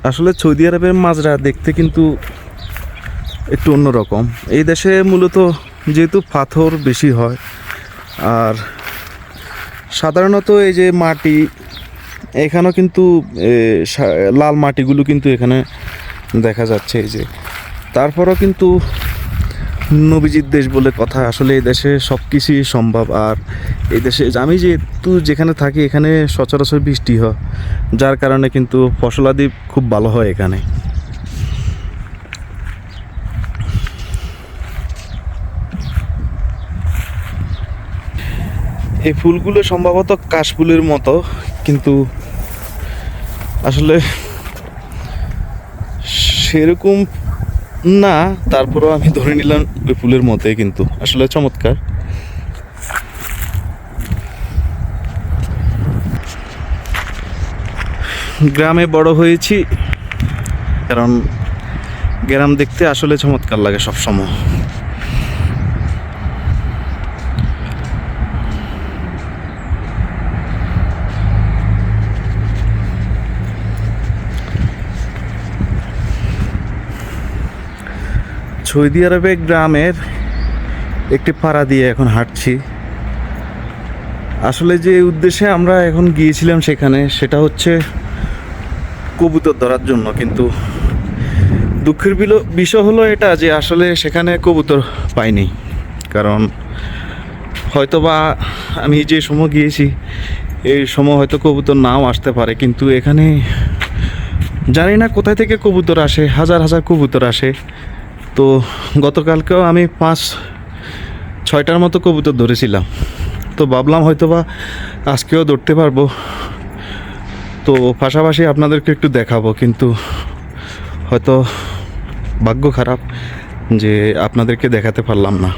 আসলে সৌদি আরবের মাজরা দেখতে কিন্তু একটু অন্যরকম। এই দেশে মূলত যেহেতু পাথর বেশি হয়, আর সাধারণত এই যে মাটি, এখানেও কিন্তু লাল মাটিগুলো কিন্তু এখানে দেখা যাচ্ছে। এই যে তারপরও কিন্তু নবীজির দেশ বলে কথা, আসলে এই দেশে সব কিছুই সম্ভব। আর এই দেশে আমি যেহেতু যেখানে থাকি এখানে সচরাচর বৃষ্টি হয়, যার কারণে কিন্তু ফসলাদি খুব ভালো হয় এখানে। এই ফুলগুলো সম্ভবত কাশফুলের মতো, কিন্তু আসলে সেরকম না, তারপরও আমি ধরে নিলাম ওই ফুলের মতোই, কিন্তু আসলে চমৎকার। গ্রামে বড় হয়েছি, কারণ গ্রাম দেখতে আসলে চমৎকার লাগে সবসময়। সৌদি আরবে গ্রামের একটি পাড়া দিয়ে এখন হাঁটছি। আসলে যে উদ্দেশ্যে আমরা এখন গিয়েছিলাম সেখানে, সেটা হচ্ছে কবুতর ধরার জন্য। কিন্তু দুঃখের বিষয় হলো এটা যে আসলে সেখানে কবুতর পাইনি। কারণ হয়তোবা আমি যে সময় গিয়েছি এই সময় হয়তো কবুতর নাও আসতে পারে, কিন্তু এখানে জানি না কোথায় থেকে কবুতর আসে, হাজার হাজার কবুতর আসে। তো গতকালকেও আমি 5-6টার মতো কবুতর ধরেছিলাম। তো ভাবলাম হয়তোবা আজকেও ধরতে পারবো, তো পাশাপাশি আপনাদেরকে একটু দেখাবো। কিন্তু হয়তো ভাগ্য খারাপ যে আপনাদেরকে দেখাতে পারলাম না।